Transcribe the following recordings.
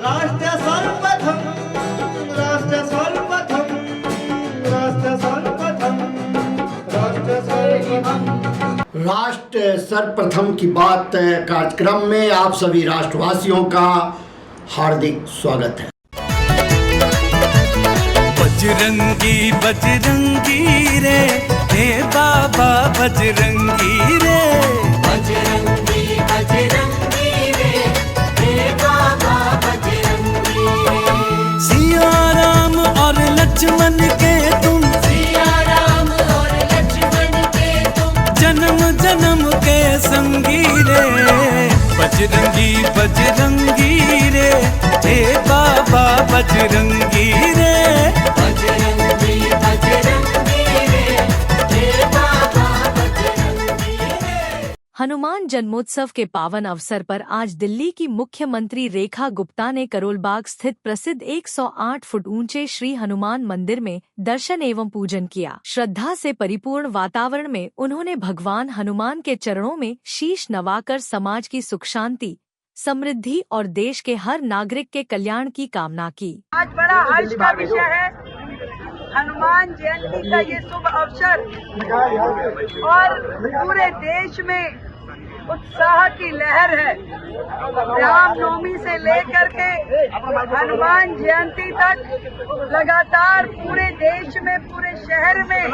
राष्ट्र सर्वप्रथम राष्ट्र सर्वप्रथम राष्ट्र सर्वप्रथम राष्ट्र सर्वप्रथम राष्ट्र सर्वप्रथम की बात कार्यक्रम में आप सभी राष्ट्रवासियों का हार्दिक स्वागत है। बजरंगी बजरंगी रे हे बाबा बजरंगी रे, बजरंगी बजरंगी रे हे बाबा बजरंगी रे। सिया राम और लक्ष्मण के तुम, सिया राम और लक्ष्मण के तुम, जन्म जन्म के संगी रे। बजरंगी बजरंगी रे हे बाबा बजरंगी रे, बजरंगी बजरंगी रे हे बाबा बजरंगी रे। हनुमान जन्मोत्सव के पावन अवसर पर आज दिल्ली की मुख्यमंत्री रेखा गुप्ता ने करोलबाग स्थित प्रसिद्ध 108 फुट ऊंचे श्री हनुमान मंदिर में दर्शन एवं पूजन किया। श्रद्धा से परिपूर्ण वातावरण में उन्होंने भगवान हनुमान के चरणों में शीश नवाकर समाज की सुख शांति, समृद्धि और देश के हर नागरिक के कल्याण की कामना की। आज बड़ा हर्ष का विषय है हनुमान जयंती का ये शुभ अवसर और पूरे देश में उत्साह की लहर है। रामनवमी से लेकर के हनुमान जयंती तक लगातार पूरे देश में, पूरे शहर में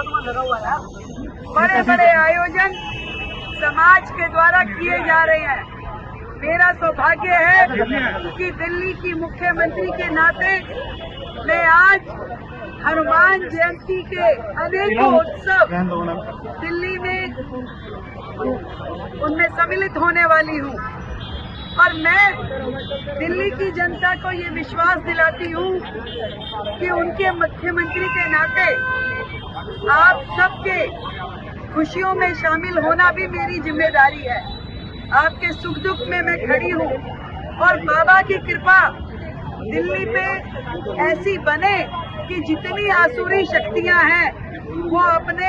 बड़े बड़े आयोजन समाज के द्वारा किए जा रहे हैं। मेरा सौभाग्य है कि दिल्ली की मुख्यमंत्री के नाते मैं आज हनुमान जयंती के अनेकों उत्सव दिल्ली में उनमें सम्मिलित होने वाली हूँ और मैं दिल्ली की जनता को ये विश्वास दिलाती हूँ कि उनके मुख्यमंत्री के नाते आप सबके खुशियों में शामिल होना भी मेरी जिम्मेदारी है। आपके सुख दुख में मैं खड़ी हूँ और बाबा की कृपा दिल्ली पे ऐसी बने कि जितनी आसुरी शक्तियाँ हैं वो अपने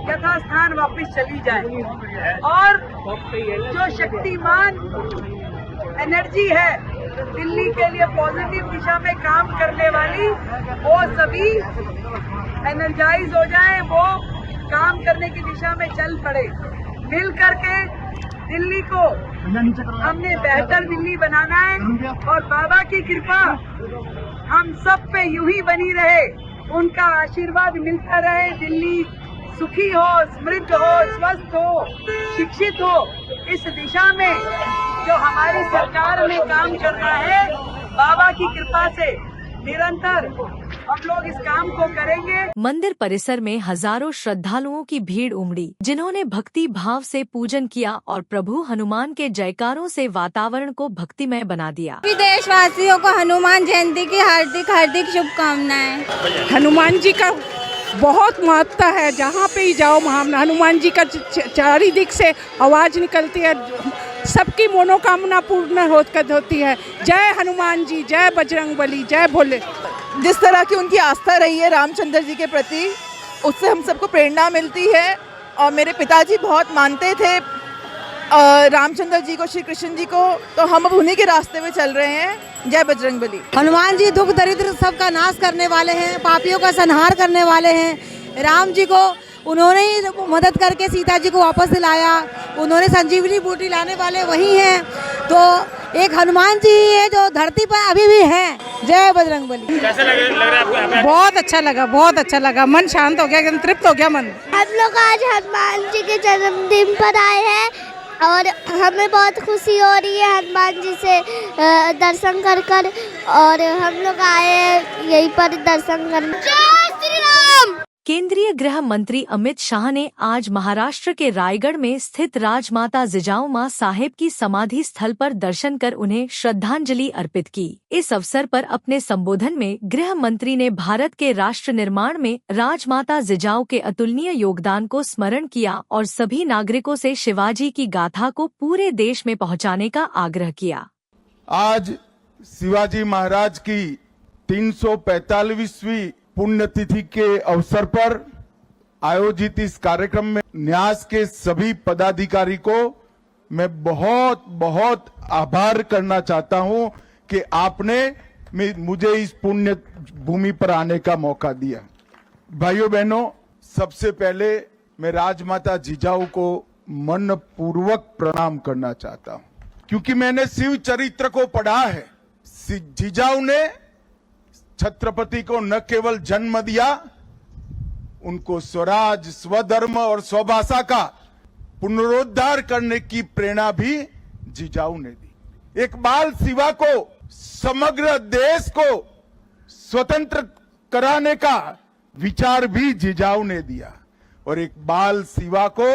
यथास्थान वापस चली जाए और जो शक्तिमान एनर्जी है दिल्ली के लिए पॉजिटिव दिशा में काम करने वाली, वो सभी एनर्जाइज हो जाएं, वो काम करने की दिशा में चल पड़े। मिल करके दिल्ली को हमने बेहतर दिल्ली बनाना है और बाबा की कृपा हम सब पे यूं ही बनी रहे, उनका आशीर्वाद मिलता रहे। दिल्ली सुखी हो, समृद्ध हो, स्वस्थ हो, शिक्षित हो। इस दिशा में जो हमारी सरकार ने काम करना है, बाबा की कृपा से निरंतर हम लोग इस काम को करेंगे। मंदिर परिसर में हजारों श्रद्धालुओं की भीड़ उमड़ी, जिन्होंने भक्ति भाव से पूजन किया और प्रभु हनुमान के जयकारों से वातावरण को भक्तिमय बना दिया। देशवासियों को हनुमान जयंती की हार्दिक हार्दिक शुभकामनाएं। हनुमान जी का बहुत महत्व है, जहाँ पे ही जाओ वहाँ हनुमान जी का चारी दिक से आवाज़ निकलती है, सबकी मनोकामना पूर्ण होती है। जय हनुमान जी, जय बजरंगबली, जय भोले। जिस तरह की उनकी आस्था रही है रामचंद्र जी के प्रति, उससे हम सबको प्रेरणा मिलती है। और मेरे पिताजी बहुत मानते थे रामचंद्र जी को, श्री कृष्ण जी को, तो हम अब उन्हीं के रास्ते में चल रहे हैं। जय बजरंगबली। हनुमान जी दुख दरिद्र सबका नाश करने वाले हैं, पापियों का संहार करने वाले हैं। राम जी को उन्होंने ही मदद करके सीता जी को वापस दिलाया, उन्होंने संजीवनी बूटी लाने वाले वही हैं। तो एक हनुमान जी है जो धरती पर अभी भी हैं। जय बजरंगबली। कैसा लग रहा है आपको यहाँ पे? बहुत अच्छा लगा, बहुत अच्छा लगा, मन शांत हो गया, एकदम तृप्त हो गया मन। हम लोग आज हनुमान जी के जन्मदिन पर आए हैं और हमें बहुत खुशी हो रही है हनुमान जी से दर्शन कर और हम लोग आए यहीं पर दर्शन करने। जय श्री राम। केंद्रीय गृह मंत्री अमित शाह ने आज महाराष्ट्र के रायगढ़ में स्थित राजमाता जिजाऊ मां साहेब की समाधि स्थल पर दर्शन कर उन्हें श्रद्धांजलि अर्पित की। इस अवसर पर अपने संबोधन में गृह मंत्री ने भारत के राष्ट्र निर्माण में राजमाता जिजाऊ के अतुलनीय योगदान को स्मरण किया और सभी नागरिकों से शिवाजी की गाथा को पूरे देश में पहुंचाने का आग्रह किया। आज शिवाजी महाराज की 345वीं पुण्यतिथि के अवसर पर आयोजित इस कार्यक्रम में न्यास के सभी पदाधिकारी को मैं बहुत बहुत आभार करना चाहता हूं कि आपने मुझे इस पुण्य भूमि पर आने का मौका दिया। भाइयों बहनों, सबसे पहले मैं राजमाता जिजाऊ को मन पूर्वक प्रणाम करना चाहता हूं, क्योंकि मैंने शिव चरित्र को पढ़ा है। जिजाऊ ने छत्रपति को न केवल जन्म दिया, उनको स्वराज, स्वधर्म और स्वभाषा का पुनरुद्धार करने की प्रेरणा भी जिजाऊ ने दी। एक बाल शिवा को समग्र देश को स्वतंत्र कराने का विचार भी जिजाऊ ने दिया और एक बाल शिवा को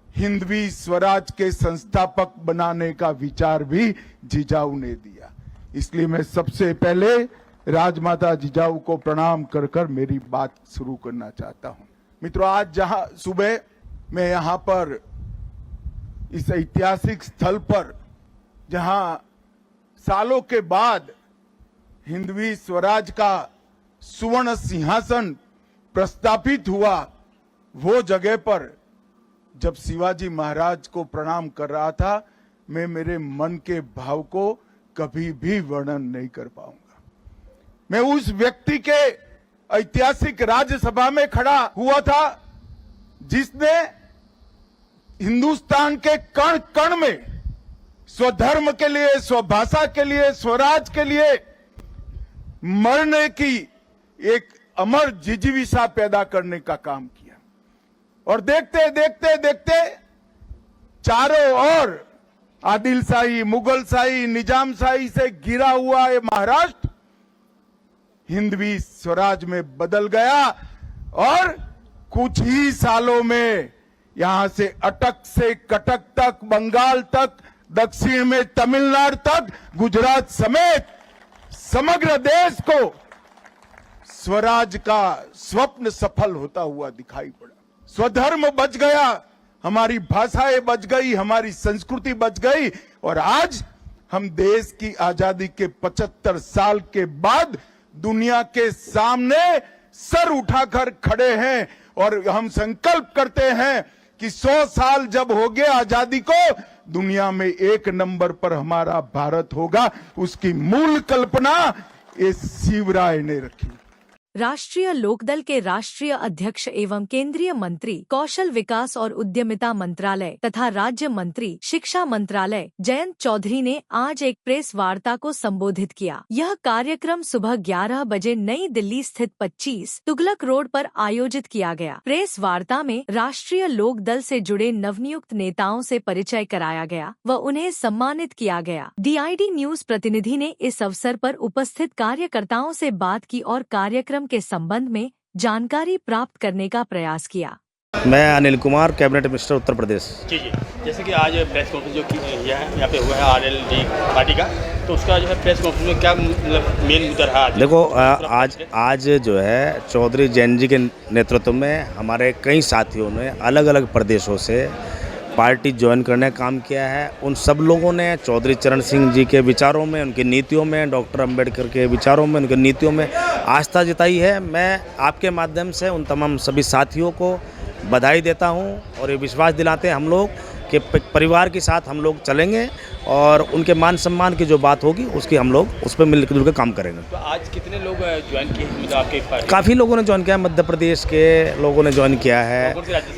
हिंदवी स्वराज के संस्थापक बनाने का विचार भी जिजाऊ ने दिया। इसलिए मैं सबसे पहले राजमाता जिजाऊ को प्रणाम कर कर मेरी बात शुरू करना चाहता हूं। मित्रों, आज जहां सुबह मैं यहां पर इस ऐतिहासिक स्थल पर जहां सालों के बाद हिंदवी स्वराज का सुवर्ण सिंहासन प्रस्थापित हुआ, वो जगह पर जब शिवाजी महाराज को प्रणाम कर रहा था, मैं मेरे मन के भाव को कभी भी वर्णन नहीं कर पाऊंगा। मैं उस व्यक्ति के ऐतिहासिक राज्यसभा में खड़ा हुआ था जिसने हिंदुस्तान के कण कण में स्वधर्म के लिए, स्वभाषा के लिए, स्वराज के लिए मरने की एक अमर जिजीविषा पैदा करने का काम किया। और देखते देखते देखते चारों ओर आदिलशाही, मुगलशाही, निजामशाही से घिरा हुआ ये महाराष्ट्र हिंदवी स्वराज में बदल गया और कुछ ही सालों में यहां से अटक से कटक तक, बंगाल तक, दक्षिण में तमिलनाडु तक, गुजरात समेत समग्र देश को स्वराज का स्वप्न सफल होता हुआ दिखाई पड़ा। स्वधर्म बच गया, हमारी भाषाएं बच गई, हमारी संस्कृति बच गई और आज हम देश की आजादी के 75 साल के बाद दुनिया के सामने सर उठाकर खड़े हैं और हम संकल्प करते हैं कि 100 साल जब हो गए आजादी को, दुनिया में 1 नंबर पर हमारा भारत होगा। उसकी मूल कल्पना इस शिवराय ने रखी। राष्ट्रीय लोकदल के राष्ट्रीय अध्यक्ष एवं केंद्रीय मंत्री कौशल विकास और उद्यमिता मंत्रालय तथा राज्य मंत्री शिक्षा मंत्रालय जयंत चौधरी ने आज एक प्रेस वार्ता को संबोधित किया। यह कार्यक्रम सुबह 11 बजे नई दिल्ली स्थित 25 तुगलक रोड पर आयोजित किया गया। प्रेस वार्ता में राष्ट्रीय लोकदल से जुड़े नवनियुक्त नेताओं से परिचय कराया गया व उन्हें सम्मानित किया गया। DID न्यूज प्रतिनिधि ने इस अवसर पर उपस्थित कार्यकर्ताओं से बात की और कार्यक्रम के संबंध में जानकारी प्राप्त करने का प्रयास किया। मैं अनिल कुमार, कैबिनेट मिनिस्टर उत्तर प्रदेश। जी, जैसे कि आज प्रेस कॉन्फ्रेंस जो किया है यहाँ पे हुआ है RLD पार्टी का, तो उसका जो है प्रेस कॉन्फ्रेंस में क्या मतलब मेन मुद्दा रहा? देखो, आज जो है चौधरी जयंत जी के नेतृत्व में हमारे कई साथियों ने अलग अलग प्रदेशों से पार्टी ज्वाइन करने का काम किया है। उन सब लोगों ने चौधरी चरण सिंह जी के विचारों में, उनकी नीतियों में, डॉक्टर अंबेडकर के विचारों में, उनकी नीतियों में आस्था जताई है। मैं आपके माध्यम से उन तमाम सभी साथियों को बधाई देता हूं और ये विश्वास दिलाते हैं हम लोग कि परिवार के साथ हम लोग चलेंगे और उनके मान सम्मान की जो बात होगी उसकी हम लोग उस पर मिलकर जुलकर काम करेंगे। तो आज कितने लोग ज्वाइन किए मतलब आपके पार्टी? काफ़ी लोगों ने ज्वाइन किया, मध्य प्रदेश के लोगों ने ज्वाइन किया है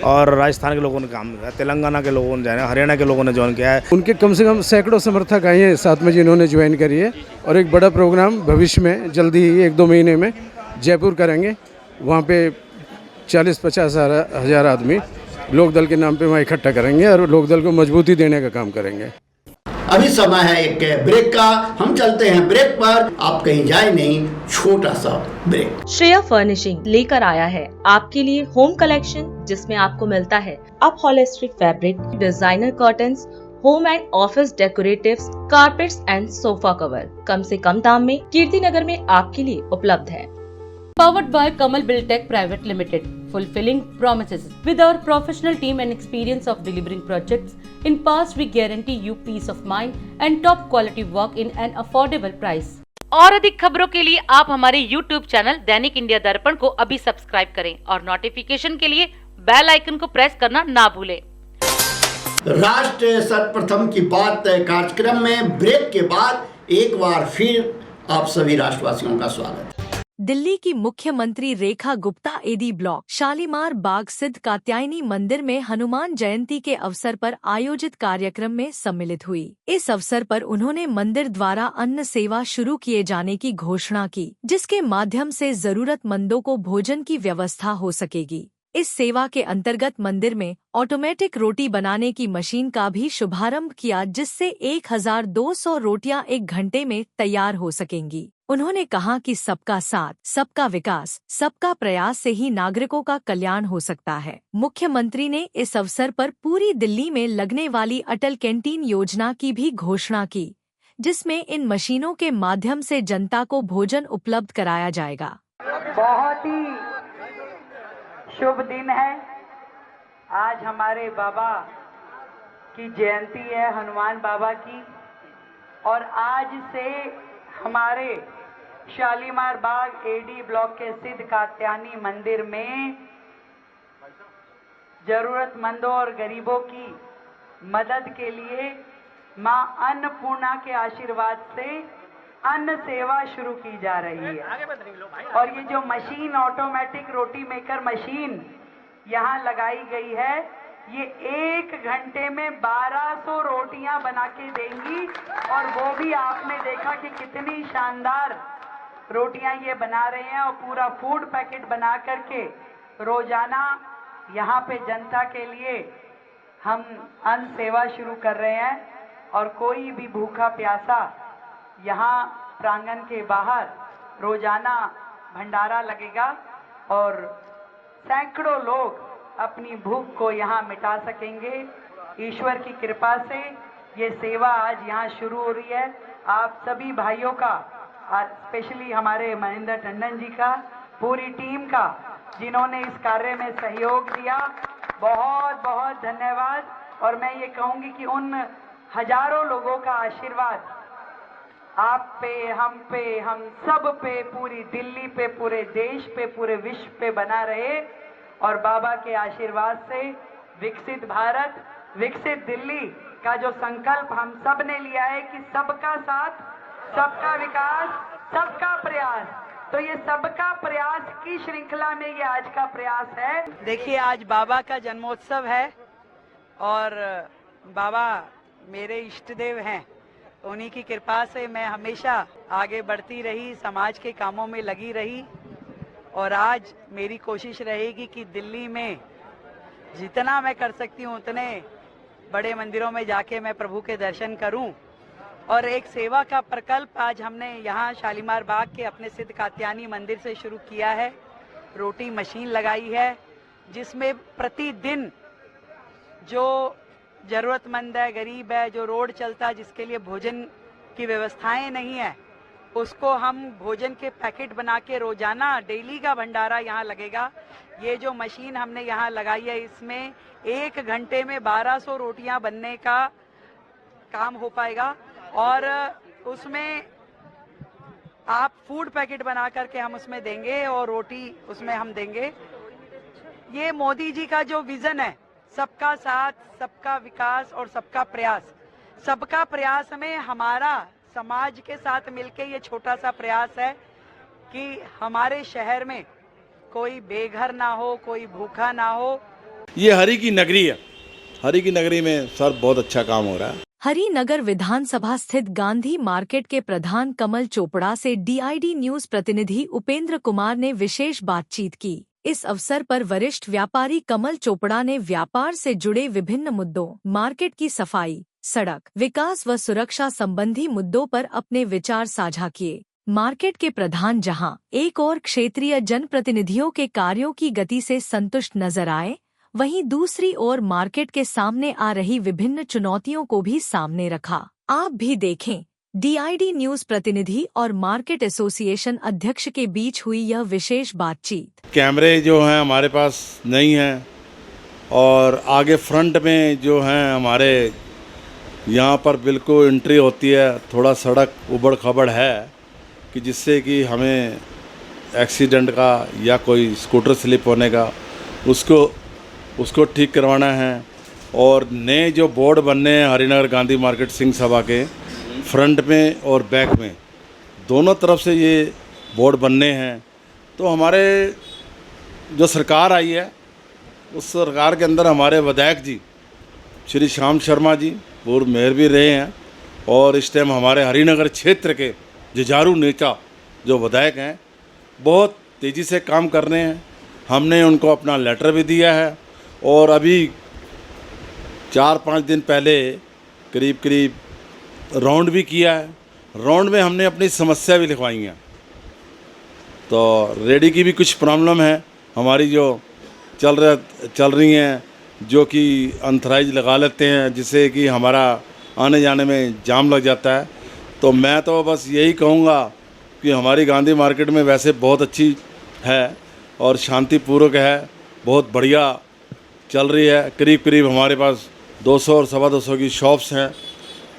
और राजस्थान के लोगों ने काम किया, तेलंगाना के लोगों ने ज्वाइन, हरियाणा के लोगों ने ज्वाइन किया है। उनके कम से कम सैकड़ों समर्थक आए हैं साथ में जिन्होंने ज्वाइन करी है और एक बड़ा प्रोग्राम भविष्य में जल्दी ही 1-2 महीने में जयपुर करेंगे। वहाँ पे 40-50 हज़ार आदमी लोकदल के नाम पे वहाँ इकट्ठा करेंगे और लोकदल को मजबूती देने का काम करेंगे। अभी समय है एक ब्रेक का, हम चलते हैं ब्रेक पर, आप कहीं जाए नहीं, छोटा सा ब्रेक। श्रेया फर्निशिंग लेकर आया है आपके लिए होम कलेक्शन, जिसमें आपको मिलता है upholstery fabric, designer curtains, home and office decoratives, carpets and sofa cover कम से कम दाम में कीर्ति नगर में आपके लिए उपलब्ध है। Powered by Kamal Buildtech Private Limited, fulfilling promises. With our professional team and experience of delivering projects, in past we guarantee you peace of mind and top quality work in an affordable price. और अधिक खबरों के लिए आप हमारे YouTube channel दैनिक India दर्पण को अभी सब्सक्राइब करें और नोटिफिकेशन के लिए बेल आइकन को प्रेस करना ना भूलें। राष्ट्र सर्वप्रथम की बात कार्यक्रम में ब्रेक के बाद एक बार फिर आप सभी राष्ट्रवासियों का स्वागत है। दिल्ली की मुख्यमंत्री रेखा गुप्ता एडी ब्लॉक शालीमार बाग सिद्ध कात्यायनी मंदिर में हनुमान जयंती के अवसर पर आयोजित कार्यक्रम में सम्मिलित हुई। इस अवसर पर उन्होंने मंदिर द्वारा अन्न सेवा शुरू किए जाने की घोषणा की, जिसके माध्यम से जरूरतमंदों को भोजन की व्यवस्था हो सकेगी। इस सेवा के अंतर्गत मंदिर में ऑटोमेटिक रोटी बनाने की मशीन का भी शुभारंभ किया, जिससे 1200 रोटियां 1 घंटे में तैयार हो सकेंगी। उन्होंने कहा कि सबका साथ, सबका विकास, सबका प्रयास से ही नागरिकों का कल्याण हो सकता है। मुख्यमंत्री ने इस अवसर पर पूरी दिल्ली में लगने वाली अटल कैंटीन योजना की भी घोषणा की, जिसमें इन मशीनों के माध्यम से जनता को भोजन उपलब्ध कराया जाएगा। बहुत ही शुभ दिन है। आज हमारे बाबा की जयंती है, हनुमान बाबा की, और आज से हमारे शालीमार बाग एडी ब्लॉक के सिद्ध कात्यायनी मंदिर में जरूरतमंदों और गरीबों की मदद के लिए मां अन्नपूर्णा के आशीर्वाद से अन्न सेवा शुरू की जा रही है। और ये जो मशीन, ऑटोमेटिक रोटी मेकर मशीन यहाँ लगाई गई है, ये 1 घंटे में 1200 रोटियां बना के देंगी। और वो भी आपने देखा कि कितनी शानदार रोटियां ये बना रहे हैं, और पूरा फूड पैकेट बना करके रोजाना यहाँ पे जनता के लिए हम अन्न सेवा शुरू कर रहे हैं। और कोई भी भूखा प्यासा यहाँ प्रांगण के बाहर रोजाना भंडारा लगेगा, और सैकड़ों लोग अपनी भूख को यहाँ मिटा सकेंगे। ईश्वर की कृपा से ये सेवा आज यहाँ शुरू हो रही है। आप सभी भाइयों का, स्पेशली हमारे महेंद्र टंडन जी का, पूरी टीम का, जिन्होंने इस कार्य में सहयोग दिया, बहुत बहुत धन्यवाद। और मैं ये कहूँगी कि उन हजारों लोगों का आशीर्वाद आप पे, हम सब पे, पूरी दिल्ली पे, पूरे देश पे, पूरे विश्व पे बना रहे। और बाबा के आशीर्वाद से विकसित भारत, विकसित दिल्ली का जो संकल्प हम सब ने लिया है कि सबका साथ, सबका विकास, सबका प्रयास, तो ये सबका प्रयास की श्रृंखला में ये आज का प्रयास है। देखिए, आज बाबा का जन्मोत्सव है और बाबा मेरे इष्ट देव हैं। उन्हीं की कृपा से मैं हमेशा आगे बढ़ती रही, समाज के कामों में लगी रही। और आज मेरी कोशिश रहेगी कि दिल्ली में जितना मैं कर सकती हूँ उतने बड़े मंदिरों में जाके मैं प्रभु के दर्शन करूँ। और एक सेवा का प्रकल्प आज हमने यहाँ शालीमार बाग के अपने सिद्ध कात्यायनी मंदिर से शुरू किया है। रोटी मशीन लगाई है, जिसमें प्रतिदिन जो ज़रूरतमंद है, गरीब है, जो रोड चलता है, जिसके लिए भोजन की व्यवस्थाएं नहीं है, उसको हम भोजन के पैकेट बना के रोजाना डेली का भंडारा यहाँ लगेगा। ये जो मशीन हमने यहाँ लगाई है, इसमें 1 घंटे में 1200 रोटियाँ बनने का काम हो पाएगा। और उसमें आप फूड पैकेट बना करके हम उसमें देंगे और रोटी उसमें हम देंगे। ये मोदी जी का जो विजन है, सबका साथ, सबका विकास और सबका प्रयास, सबका प्रयास में हमारा समाज के साथ मिलके ये छोटा सा प्रयास है कि हमारे शहर में कोई बेघर ना हो, कोई भूखा ना हो। ये हरि की नगरी है, हरि की नगरी में सर बहुत अच्छा काम हो रहा है। हरिनगर विधानसभा स्थित गांधी मार्केट के प्रधान कमल चोपड़ा से DID न्यूज प्रतिनिधि उपेंद्र कुमार ने विशेष बातचीत की। इस अवसर पर वरिष्ठ व्यापारी कमल चोपड़ा ने व्यापार से जुड़े विभिन्न मुद्दों, मार्केट की सफाई, सड़क विकास व सुरक्षा संबंधी मुद्दों पर अपने विचार साझा किए। मार्केट के प्रधान जहां एक और क्षेत्रीय जनप्रतिनिधियों के कार्यों की गति से संतुष्ट नजर आए, वहीं दूसरी ओर मार्केट के सामने आ रही विभिन्न चुनौतियों को भी सामने रखा। आप भी देखें। DID न्यूज प्रतिनिधि और मार्केट एसोसिएशन अध्यक्ष के बीच हुई यह विशेष बातचीत। कैमरे जो हैं हमारे पास नहीं हैं, और आगे फ्रंट में जो हैं हमारे यहाँ पर बिल्कुल एंट्री होती है, थोड़ा सड़क उबड़ खबड़ है कि जिससे कि हमें एक्सीडेंट का या कोई स्कूटर स्लिप होने का उसको ठीक करवाना है। और नए जो बोर्ड बनने हैं हरिनगर गांधी मार्केट सिंह सभा के, फ्रंट में और बैक में दोनों तरफ से ये बोर्ड बनने हैं। तो हमारे जो सरकार आई है उस सरकार के अंदर हमारे विधायक जी श्री श्याम शर्मा जी पूर्व मेयर भी रहे हैं और इस टाइम हमारे हरिनगर क्षेत्र के जुझारू नेता जो विधायक हैं बहुत तेज़ी से काम कर रहे हैं। हमने उनको अपना लेटर भी दिया है और अभी 4-5 दिन पहले करीब राउंड भी किया है। राउंड में हमने अपनी समस्या भी लिखवाई है। तो रेडी की भी कुछ प्रॉब्लम है हमारी जो चल रही हैं, जो कि अनथराइज लगा लेते हैं जिससे कि हमारा आने जाने में जाम लग जाता है। तो मैं तो बस यही कहूँगा कि हमारी गांधी मार्केट में वैसे बहुत अच्छी है और शांतिपूर्वक है, बहुत बढ़िया चल रही है। करीब हमारे पास 200 और 225 की शॉप्स हैं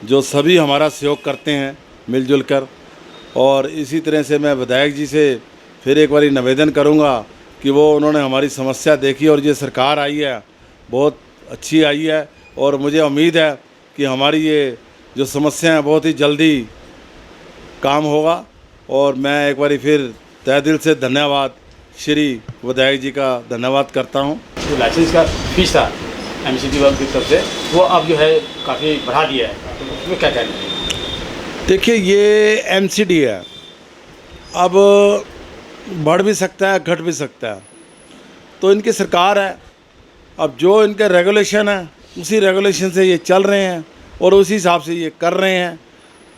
जो सभी हमारा सहयोग करते हैं मिलजुल कर। और इसी तरह से मैं विधायक जी से फिर एक बार निवेदन करूंगा कि वो उन्होंने हमारी समस्या देखी और ये सरकार आई है बहुत अच्छी आई है और मुझे उम्मीद है कि हमारी ये जो समस्या है बहुत ही जल्दी काम होगा। और मैं एक बार फिर तहे दिल से धन्यवाद श्री विधायक जी का धन्यवाद करता हूँ। जो लाइसेंस का फीस था एमसीडी वर्ग की तरफ से वो अब जो है काफ़ी बढ़ा दिया है, तो उसमें क्या कहना है? देखिए ये एमसीडी है, अब बढ़ भी सकता है घट भी सकता है, तो इनकी सरकार है। अब जो इनके रेगुलेशन है उसी रेगुलेशन से ये चल रहे हैं और उसी हिसाब से ये कर रहे हैं।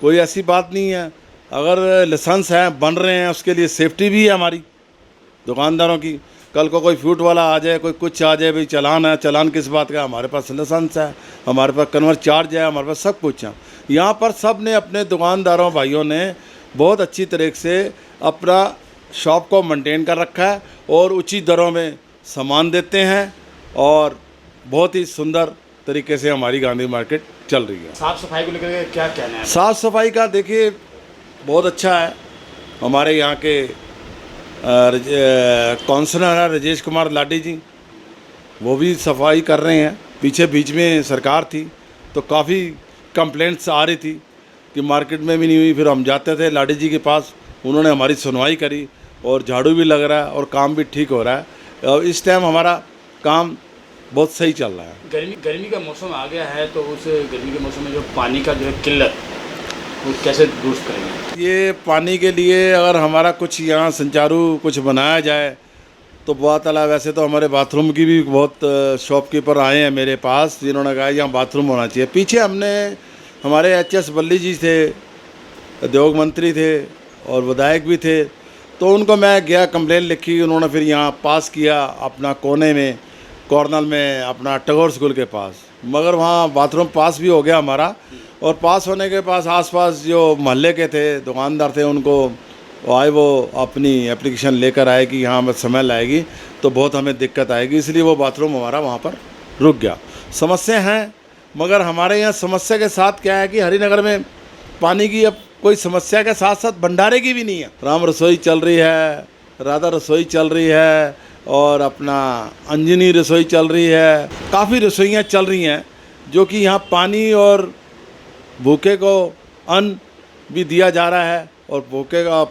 कोई ऐसी बात नहीं है। अगर लाइसेंस है बन रहे हैं उसके लिए सेफ्टी भी है हमारी दुकानदारों की। कल को कोई फ्रूट वाला आ जाए, कोई कुछ आ जाए, भाई चालान है, चालान किस बात का? हमारे पास लाइसेंस है, हमारे पास कन्वर्ट चार्ज है, हमारे पास सब कुछ है। यहाँ पर सब ने अपने दुकानदारों भाइयों ने बहुत अच्छी तरह से अपना शॉप को मेंटेन कर रखा है और उचित दरों में सामान देते हैं और बहुत ही सुंदर तरीके से हमारी गांधी मार्केट चल रही है। साफ़ सफाई को लेकर क्या कहना है? साफ़ सफाई का देखिए बहुत अच्छा है। हमारे यहाँ के काउंसलर हैं राजेश कुमार लाडी जी, वो भी सफाई कर रहे हैं। पीछे बीच में सरकार थी तो काफ़ी कंप्लेंट्स आ रही थी कि मार्केट में भी नहीं हुई। फिर हम जाते थे लाडी जी के पास, उन्होंने हमारी सुनवाई करी और झाड़ू भी लग रहा है और काम भी ठीक हो रहा है। और इस टाइम हमारा काम बहुत सही चल रहा है। गर्मी का मौसम आ गया है तो उस गर्मी के मौसम में जो पानी का जो है किल्लत वो कैसे दुरुस्त करेंगे? ये पानी के लिए अगर हमारा कुछ यहाँ संचारू कुछ बनाया जाए तो बहुत अला। वैसे तो हमारे बाथरूम की भी बहुत शॉपकीपर आए हैं मेरे पास जिन्होंने कहा यहाँ बाथरूम होना चाहिए। पीछे हमने हमारे HS बल्ली जी थे, उद्योग मंत्री थे और विधायक भी थे, तो उनको मैं गया कंप्लेन लिखी, उन्होंने फिर यहाँ पास किया अपना कोने में कॉर्नर में अपना टैगोर स्कूल के पास। मगर वहाँ बाथरूम पास भी हो गया हमारा और पास होने के पास आसपास जो मोहल्ले के थे दुकानदार थे उनको आए, वो अपनी एप्लीकेशन लेकर आए कि यहाँ में समय लाएगी तो बहुत हमें दिक्कत आएगी, इसलिए वो बाथरूम हमारा वहाँ पर रुक गया। समस्या हैं मगर हमारे यहाँ समस्या के साथ क्या है कि हरिनगर में पानी की अब कोई समस्या के साथ साथ भंडारे की भी नहीं है। राम रसोई चल रही है, राधा रसोई चल रही है और अपना अंजनी रसोई चल रही है। काफ़ी रसोइयाँ चल रही हैं जो कि यहाँ पानी और भूखे को अन्न भी दिया जा रहा है और भूखे का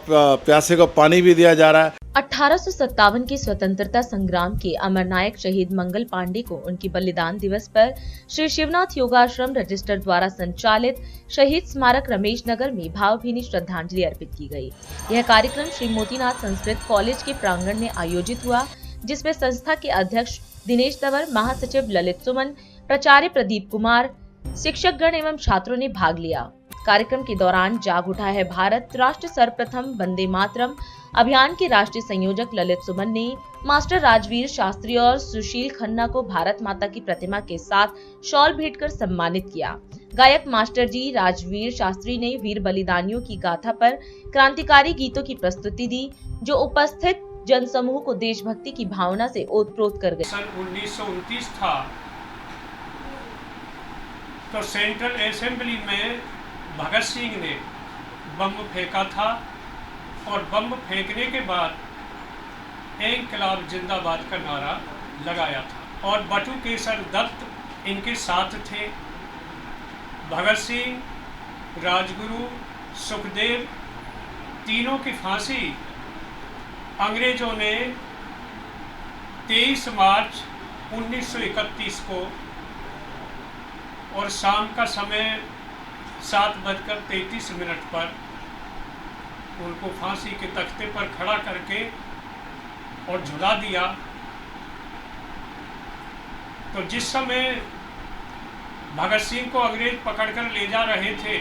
प्यासे को पानी भी दिया जा रहा है। 1857 के स्वतंत्रता संग्राम के अमर नायक शहीद मंगल पांडे को उनकी बलिदान दिवस पर श्री शिवनाथ योगाश्रम रजिस्टर द्वारा संचालित शहीद स्मारक रमेश नगर में भावभीनी श्रद्धांजलि अर्पित की गई। यह कार्यक्रम श्री मोतीनाथ संस्कृत कॉलेज के प्रांगण में आयोजित हुआ, जिसमें संस्था के अध्यक्ष दिनेश तंवर, महासचिव ललित सुमन, प्राचार्य प्रदीप कुमार, शिक्षकगण एवं छात्रों ने भाग लिया। कार्यक्रम के दौरान जाग उठा है भारत, राष्ट्र सर्वप्रथम, वंदे मातरम अभियान के राष्ट्रीय संयोजक ललित सुमन ने मास्टर राजवीर शास्त्री और सुशील खन्ना को भारत माता की प्रतिमा के साथ शॉल भेंट कर सम्मानित किया। गायक मास्टर जी राजवीर शास्त्री ने वीर बलिदानियों की गाथा पर क्रांतिकारी गीतों की प्रस्तुति दी, जो उपस्थित जनसमूह को देशभक्ति की भावना से ओतप्रोत कर गए। सन 1929 था तो सेंट्रल असेंबली में भगत सिंह ने बम फेंका था और बम फेंकने के बाद इंकलाब जिंदाबाद का नारा लगाया था और बटुकेश्वर दत्त इनके साथ थे। भगत सिंह राजगुरु, सुखदेव, तीनों की फांसी अंग्रेजों ने 23 मार्च 1931 को और शाम का समय 7:33 पर उनको फांसी के तख्ते पर खड़ा करके और झुला दिया। तो जिस समय भगत सिंह को अंग्रेज पकड़कर ले जा रहे थे,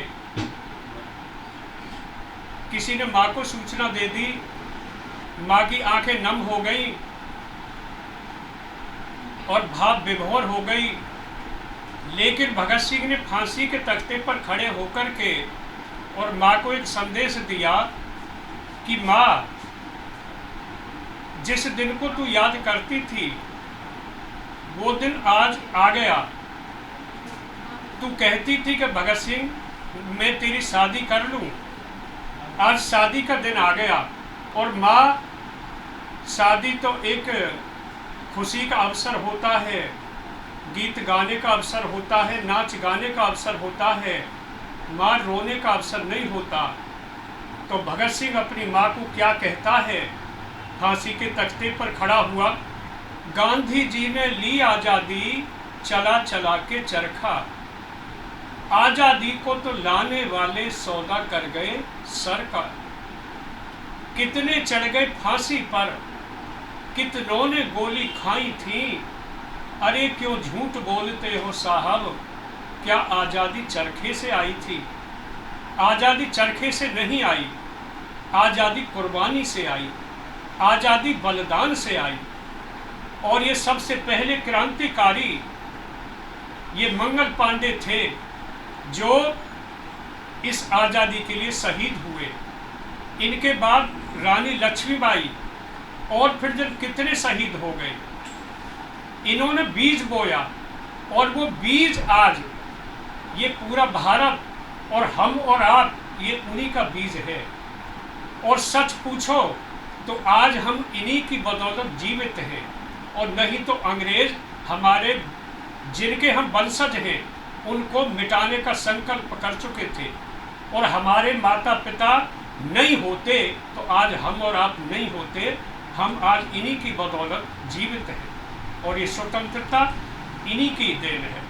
किसी ने माँ को सूचना दे दी। माँ की आंखें नम हो गई और भाव विभोर हो गई। लेकिन भगत सिंह ने फांसी के तख्ते पर खड़े होकर के और माँ को एक संदेश दिया कि माँ, जिस दिन को तू याद करती थी वो दिन आज आ गया। तू कहती थी कि भगत सिंह मैं तेरी शादी कर लूं, आज शादी का दिन आ गया। और माँ, शादी तो एक खुशी का अवसर होता है, गीत गाने का अवसर होता है, नाच गाने का अवसर होता है, माँ रोने का अवसर नहीं होता। तो भगत सिंह अपनी माँ को क्या कहता है, फांसी के तख्ते पर खड़ा हुआ, गांधी जी ने ली आज़ादी चला चला के चरखा, आज़ादी को तो लाने वाले सौदा कर गए सर का। कितने चढ़ गए फांसी पर, कितनों ने गोली खाई थी, अरे क्यों झूठ बोलते हो साहब, क्या आज़ादी चरखे से आई थी? आज़ादी चरखे से नहीं आई, आज़ादी कुर्बानी से आई, आज़ादी बलिदान से आई। और ये सबसे पहले क्रांतिकारी ये मंगल पांडे थे जो इस आज़ादी के लिए शहीद हुए। इनके बाद रानी लक्ष्मीबाई और फिर जब कितने शहीद हो गए। इन्होंने बीज बोया और वो बीज आज ये पूरा भारत और हम और आप ये उन्हीं का बीज है। और सच पूछो तो आज हम इन्हीं की बदौलत जीवित हैं, और नहीं तो अंग्रेज हमारे जिनके हम वंशज हैं उनको मिटाने का संकल्प कर चुके थे। और हमारे माता पिता नहीं होते तो आज हम और आप नहीं होते। हम आज इन्हीं की बदौलत जीवित हैं और ये स्वतंत्रता इन्हीं की देन है।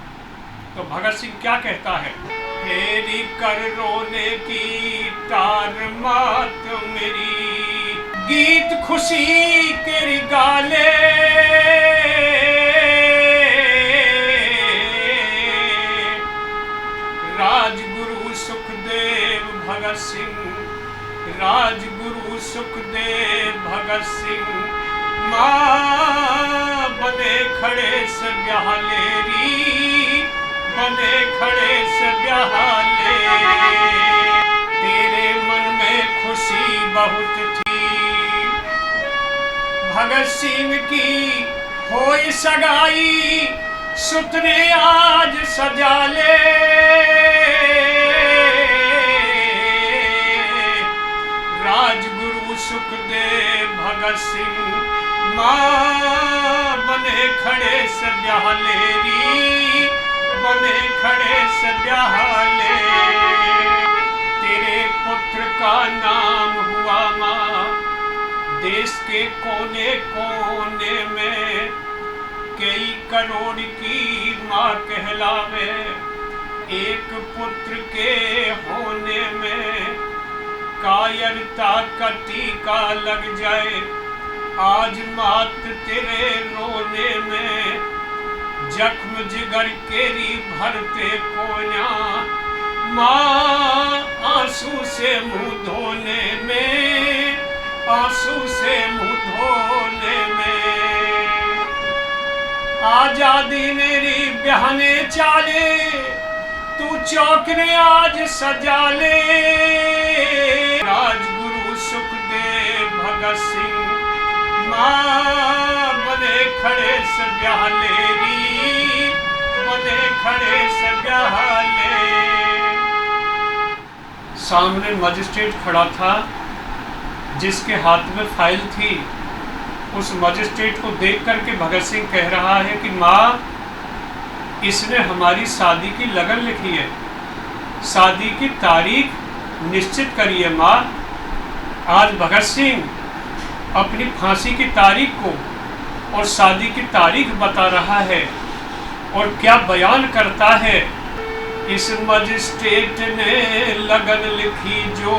तो भगत सिंह क्या कहता है, फेरी कर रोने की तार मात मेरी, गीत खुशी के गाले, राजगुरु सुखदेव भगत सिंह, राजगुरु सुखदेव भगत सिंह, माँ बने खड़े से ब्याहलेरी, बने खड़े से ब्याहले। तेरे मन में खुशी बहुत थी, भगत सिंह की होई सगाई, सुतने आज सजा ले। राजगुरु सुखदेव भगत सिंह, माँ बने खड़े से ब्याहलेरी, बने खड़े से ब्याहले। तेरे पुत्र का नाम हुआ माँ, देश के कोने कोने में कई करोड़ की माँ कहलावे। एक पुत्र के होने में कायरता का टीका लग जाए, आज मात तेरे रोने में, जख्म जिगर केरी भरते कोया, माँ आंसू से मुंह धोने में, आंसू से मुंह धोने में। आजादी मेरी बहने चाले, तू चौकने आज सजा ले। राजगुरु सुखदेव भगत सिंह, माँ बने खड़े से ब्याहलेरी, बने खड़े से ब्याहले। सामने मजिस्ट्रेट खड़ा था जिसके हाथ में फाइल थी। उस मजिस्ट्रेट को देख करके भगत सिंह कह रहा है कि माँ, इसने हमारी शादी की लगन लिखी है, शादी की तारीख निश्चित करिए माँ। आज भगत सिंह अपनी फांसी की तारीख को और शादी की तारीख बता रहा है और क्या बयान करता है। इस मजिस्ट्रेट ने लगन लिखी जो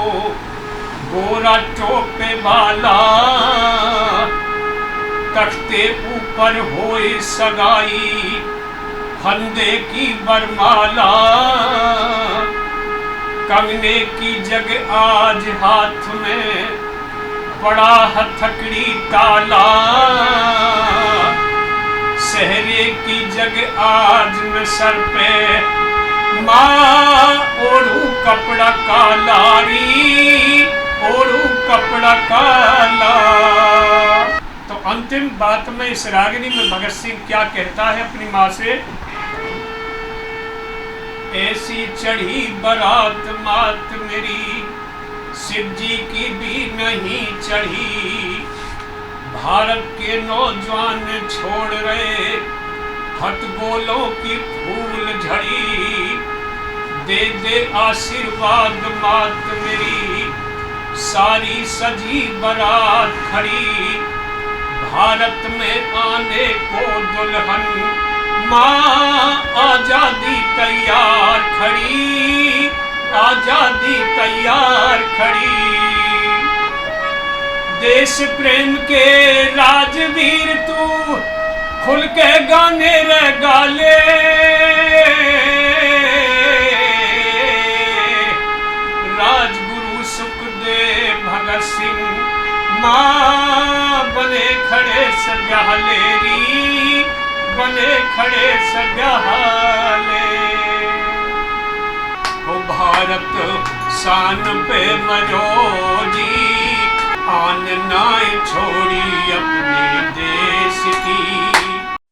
गोरा टोपे वाला, तख्ते ऊपर होए सगाई फंदे की बरमाला, कंगने की जगह आज हाथ में बड़ा हथकड़ी ताला, सहरे की जगह आज में सर पे माँ ओढ़ू कपड़ा काला री, ओढ़ू कपड़ा काला। तो अंतिम बात में इस रागिनी में भगत सिंह क्या कहता है अपनी माँ से। ऐसी चढ़ी बारात मात मेरी शिव जी की भी नहीं चढ़ी, भारत के नौजवान छोड़ रहे हथगोलों की फूल झड़ी, दे दे आशीर्वाद मात मेरी सारी सजी बारात खड़ी, भारत में आने को दुल्हन माँ आजादी तैयार खड़ी, आजादी तैयार खड़ी। देश प्रेम के राजवीर तू खुल के गाने रे गाले, राजगुरु सुखदेव भगत सिंह माँ बने खड़े सब्यालेरी, बने खड़े सब्याले। ओ भारत शान पे मरोजी, आन नाय छोड़ी अपने देश की।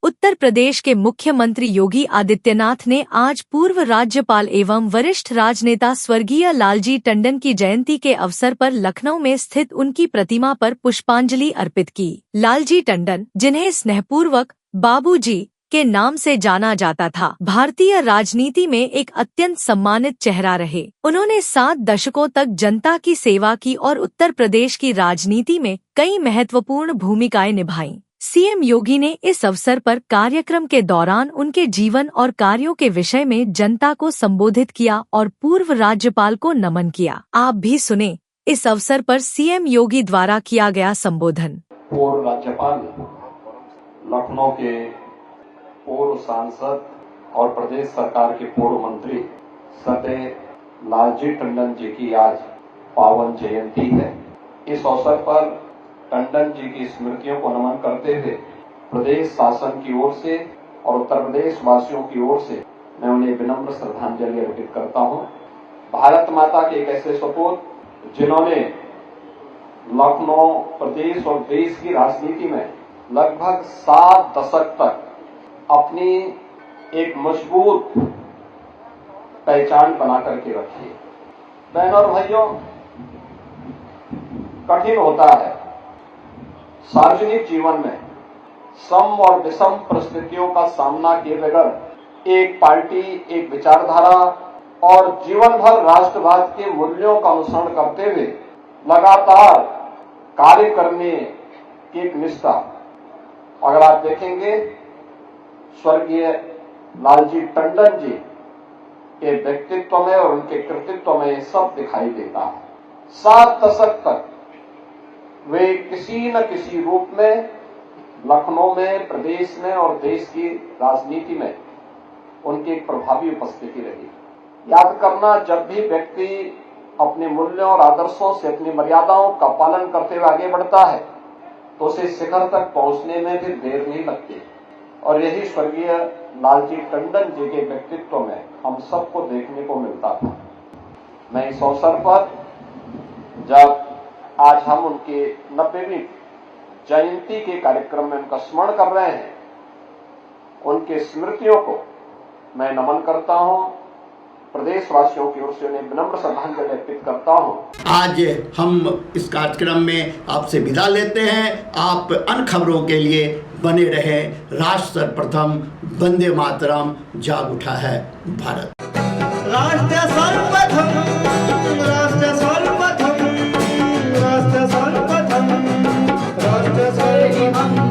उत्तर प्रदेश के मुख्यमंत्री योगी आदित्यनाथ ने आज पूर्व राज्यपाल एवं वरिष्ठ राजनेता स्वर्गीय लालजी टंडन की जयंती के अवसर पर लखनऊ में स्थित उनकी प्रतिमा पर पुष्पांजलि अर्पित की। लालजी टंडन, जिन्हें स्नेहपूर्वक बाबूजी के नाम से जाना जाता था, भारतीय राजनीति में एक अत्यंत सम्मानित चेहरा रहे। उन्होंने 7 दशकों तक जनता की सेवा की और उत्तर प्रदेश की राजनीति में कई महत्वपूर्ण भूमिकाएं निभाईं। सीएम योगी ने इस अवसर पर कार्यक्रम के दौरान उनके जीवन और कार्यों के विषय में जनता को संबोधित किया और पूर्व राज्यपाल को नमन किया। आप भी सुने इस अवसर पर सीएम योगी द्वारा किया गया संबोधन। पूर्व राज्यपाल, लखनऊ के पूर्व सांसद और प्रदेश सरकार के पूर्व मंत्री सदैव लालजी टंडन जी की आज पावन जयंती है। इस अवसर पर टंडन जी की स्मृतियों को नमन करते हुए प्रदेश शासन की ओर से और उत्तर प्रदेश वासियों की ओर से मैं उन्हें विनम्र श्रद्धांजलि अर्पित करता हूं। भारत माता के एक ऐसे सपूत जिन्होंने लखनऊ प्रदेश और देश की राजनीति में लगभग 7 दशक तक अपनी एक मजबूत पहचान बना करके रखी है। बहनों और भाइयों, कठिन होता है सार्वजनिक जीवन में सम और विषम परिस्थितियों का सामना किए बगैर एक पार्टी, एक विचारधारा और जीवन भर राष्ट्रवाद के मूल्यों का अनुसरण करते हुए लगातार कार्य करने की एक निष्ठा। अगर आप देखेंगे स्वर्गीय लालजी टंडन जी के व्यक्तित्व में और उनके कृतित्व में सब दिखाई देता है। 7 दशक तक वे किसी न किसी रूप में लखनऊ में, प्रदेश में और देश की राजनीति में उनकी एक प्रभावी उपस्थिति रही। याद करना, जब भी व्यक्ति अपने मूल्यों और आदर्शों से अपनी मर्यादाओं का पालन करते हुए आगे बढ़ता है तो उसे शिखर तक पहुंचने में भी देर नहीं लगती। और यही स्वर्गीय लालजी टंडन जी के व्यक्तित्व में हम सबको देखने को मिलता था। मैं इस अवसर पर जब आज हम उनके 90वीं जयंती के कार्यक्रम में उनका स्मरण कर रहे हैं, उनके स्मृतियों को मैं नमन करता हूं। प्रदेशवासियों की ओर से उन्हें विनम्र श्रद्धांजलि अर्पित करता हूं। आज हम इस कार्यक्रम में आपसे विदा लेते हैं। आप अन्य खबरों के लिए बने रहे। राष्ट्र सर्वप्रथम, वंदे मातरम, जाग उठा है भारत। राष्ट्र सर्वप्रथम राष्ट्र सर्वप्रथम राष्ट्र सर्वप्रथम राष्ट्र सर्वप्रथम